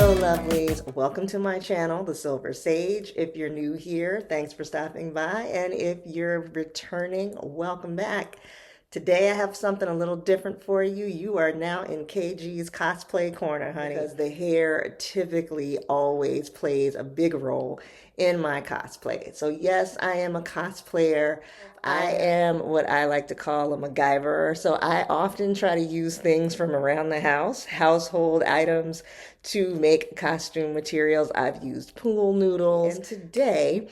Hello lovelies, welcome to my channel, The Silver Sage. If you're new here, thanks for stopping by, and if you're returning, welcome back. Today I have something a little different for you. You are now in KG's cosplay corner, honey, because the hair typically always plays a big role in my cosplay. So yes, I am a cosplayer. I am what I like to call a MacGyver. So I often try to use things from around the house, household items, to make costume materials. I've used pool noodles. And today,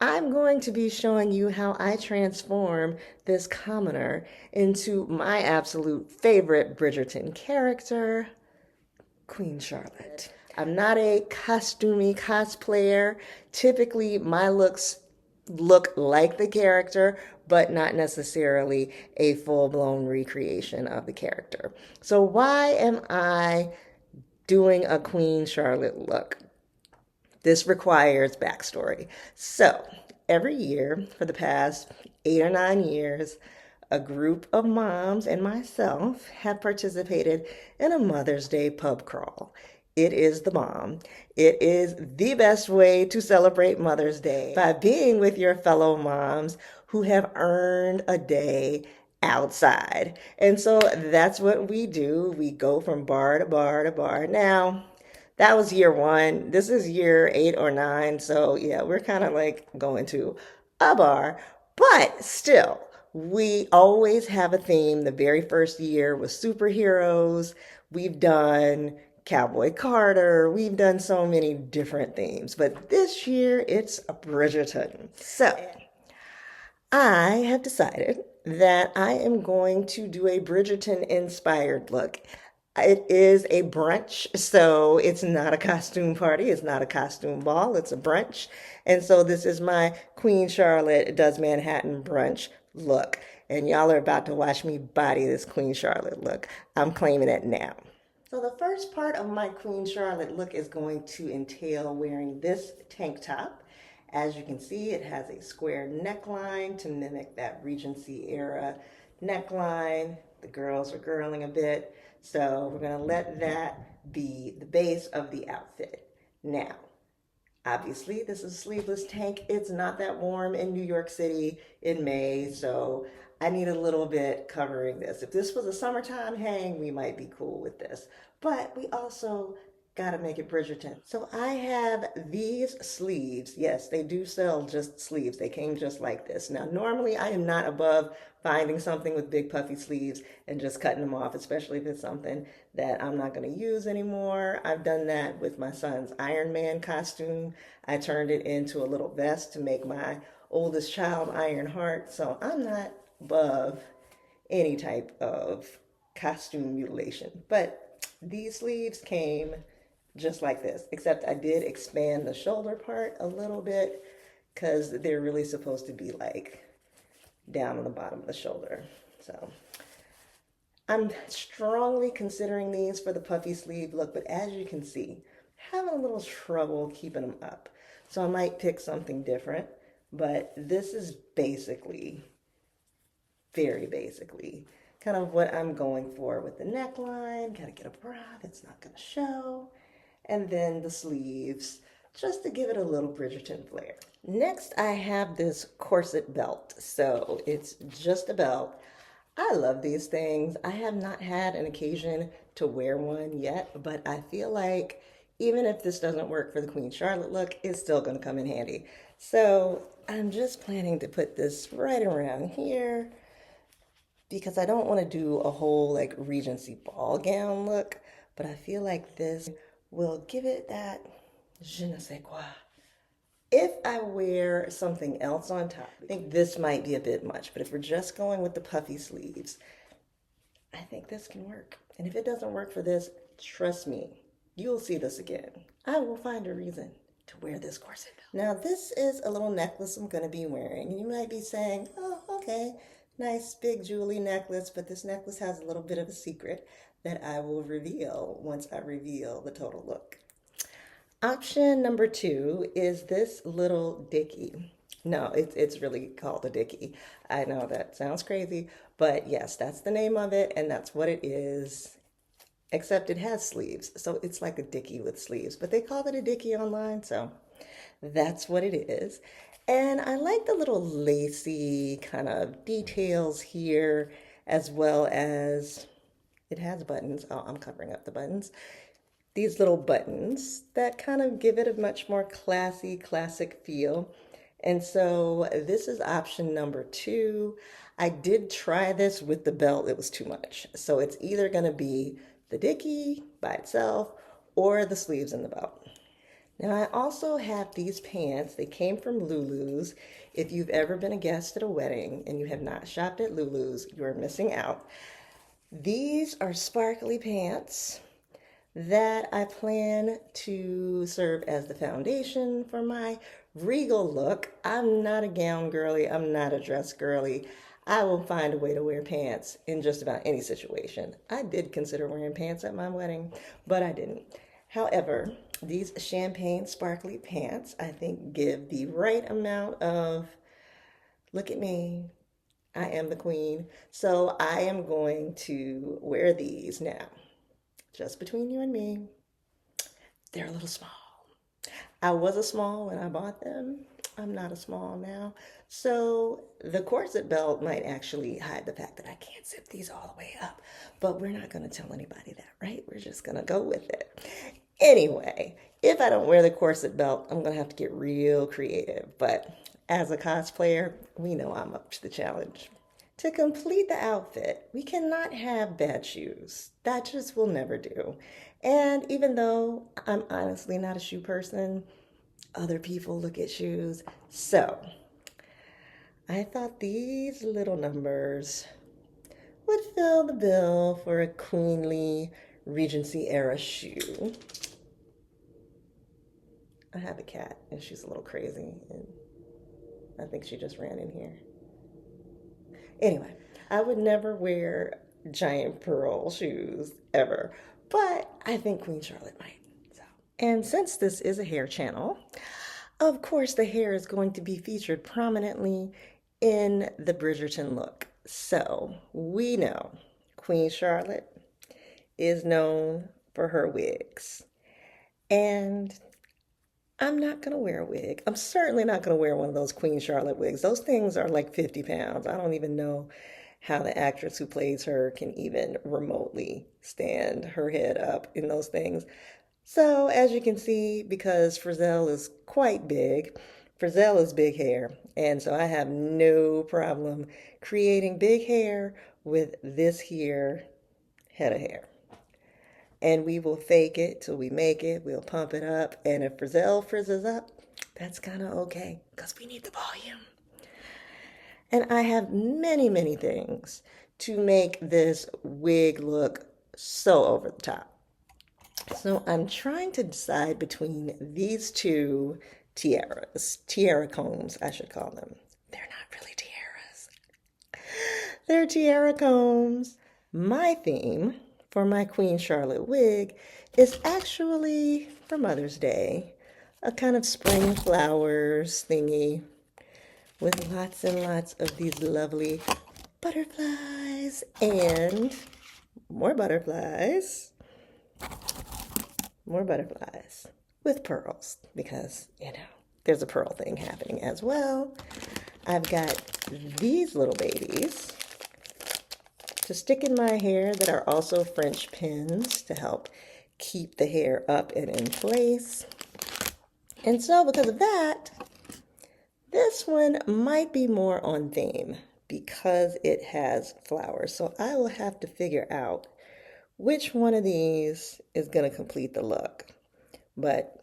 I'm going to be showing you how I transform this commoner into my absolute favorite Bridgerton character, Queen Charlotte. I'm not a costumey cosplayer. Typically, my looks look like the character, but not necessarily a full-blown recreation of the character. So why am I doing a Queen Charlotte look? This requires backstory. So every year for the past 8 or 9 years, a group of moms and myself have participated in a Mother's Day pub crawl. It is the bomb. It is the best way to celebrate Mother's Day, by being with your fellow moms who have earned a day outside. And so that's what we do. We go from bar to bar to bar. Now, that was year one. This is year 8 or 9. So yeah, we're kind of like going to a bar, but still, we always have a theme. The very first year was superheroes. We've done Cowboy Carter. We've done so many different themes, but this year it's a Bridgerton. So I have decided that I am going to do a Bridgerton inspired look. It is a brunch, so it's not a costume party. It's not a costume ball. It's a brunch. And so this is my Queen Charlotte Does Manhattan brunch look. And y'all are about to watch me body this Queen Charlotte look. I'm claiming it now. So the first part of my Queen Charlotte look is going to entail wearing this tank top. As you can see, it has a square neckline to mimic that Regency era neckline. The girls are girling a bit. So we're going to let that be the base of the outfit. Now, obviously, this is a sleeveless tank. It's not that warm in New York City in May, so I need a little bit covering this. If this was a summertime hang, we might be cool with this. But we also gotta make it Bridgerton. So I have these sleeves. Yes, they do sell just sleeves. They came just like this. Now, normally I am not above finding something with big puffy sleeves and just cutting them off, especially if it's something that I'm not going to use anymore. I've done that with my son's Iron Man costume. I turned it into a little vest to make my oldest child Iron Heart. So I'm not above any type of costume mutilation. But these sleeves came just like this, except I did expand the shoulder part a little bit because they're really supposed to be like down on the bottom of the shoulder. So I'm strongly considering these for the puffy sleeve look, but as you can see, having a little trouble keeping them up. So I might pick something different, but this is basically, very basically, kind of what I'm going for with the neckline. Gotta get a bra that's not gonna show. And then the sleeves, just to give it a little Bridgerton flair. Next, I have this corset belt. So it's just a belt. I love these things. I have not had an occasion to wear one yet, but I feel like even if this doesn't work for the Queen Charlotte look, it's still gonna come in handy. So I'm just planning to put this right around here because I don't wanna do a whole like Regency ball gown look, but I feel like this will give it that je ne sais quoi. If I wear something else on top, I think this might be a bit much, but if we're just going with the puffy sleeves, I think this can work. And if it doesn't work for this, trust me, you'll see this again. I will find a reason to wear this corset belt. Now this is a little necklace I'm gonna be wearing. And you might be saying, oh, okay, nice big jewelry necklace, but this necklace has a little bit of a secret that I will reveal once I reveal the total look. Option number 2 is this little dickie. No, it's really called a dickie. I know that sounds crazy, but yes, that's the name of it, and that's what it is. except it has sleeves. So it's like a dickie with sleeves, but they call it a dickie online, so that's what it is. And I like the little lacy kind of details here, as well as it has buttons. Oh, I'm covering up the buttons. These little buttons that kind of give it a much more classy, classic feel. And so this is option number two. I did try this with the belt, it was too much. So it's either going to be the dickie by itself or the sleeves and the belt. Now, I also have these pants. They came from Lulu's. If you've ever been a guest at a wedding and you have not shopped at Lulu's, you are missing out. These are sparkly pants that I plan to serve as the foundation for my regal look. I'm not a gown girly. I'm not a dress girly. I will find a way to wear pants in just about any situation. I did consider wearing pants at my wedding, but I didn't. However, these champagne sparkly pants, I think, give the right amount of, look at me, I am the queen. So I am going to wear these now. Just between you and me, they're a little small. I was a small when I bought them. I'm not a small now. So the corset belt might actually hide the fact that I can't zip these all the way up. But we're not going to tell anybody that, right? We're just going to go with it. Anyway, if I don't wear the corset belt, I'm going to have to get real creative. But as a cosplayer, we know I'm up to the challenge. To complete the outfit, we cannot have bad shoes. That just will never do. And even though I'm honestly not a shoe person, other people look at shoes. So I thought these little numbers would fill the bill for a queenly Regency era shoe. I have a cat and she's a little crazy and I think she just ran in here. Anyway, I would never wear giant pearl shoes ever, but I think Queen Charlotte might. So. And since this is a hair channel, of course the hair is going to be featured prominently in the Bridgerton look. So we know Queen Charlotte is known for her wigs. And I'm not going to wear a wig. I'm certainly not going to wear one of those Queen Charlotte wigs. Those things are like 50 pounds. I don't even know how the actress who plays her can even remotely stand her head up in those things. So as you can see, because Frizzell is quite big, Frizzell is big hair. And so I have no problem creating big hair with this here head of hair. And we will fake it till we make it. We'll pump it up. And if Frizzell frizzes up, that's kind of okay because we need the volume. And I have many, many things to make this wig look so over the top. So I'm trying to decide between these two tiaras, tiara combs, I should call them. They're not really tiaras. They're tiara combs. My theme for my Queen Charlotte wig is actually for Mother's Day, a kind of spring flowers thingy with lots and lots of these lovely butterflies and more butterflies with pearls because, you know, there's a pearl thing happening as well. I've got these little babies to stick in my hair that are also French pins to help keep the hair up and in place. And so because of that, this one might be more on theme because it has flowers. So I will have to figure out which one of these is going to complete the look. But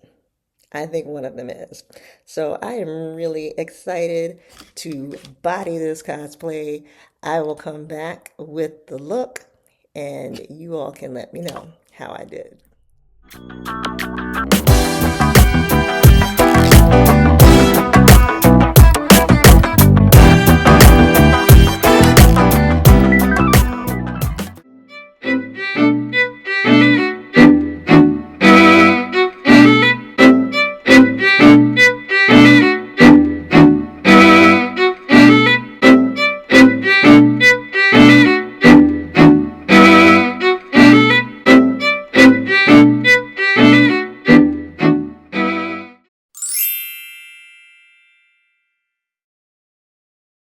I think one of them is. So I am really excited to body this cosplay. I will come back with the look and you all can let me know how I did.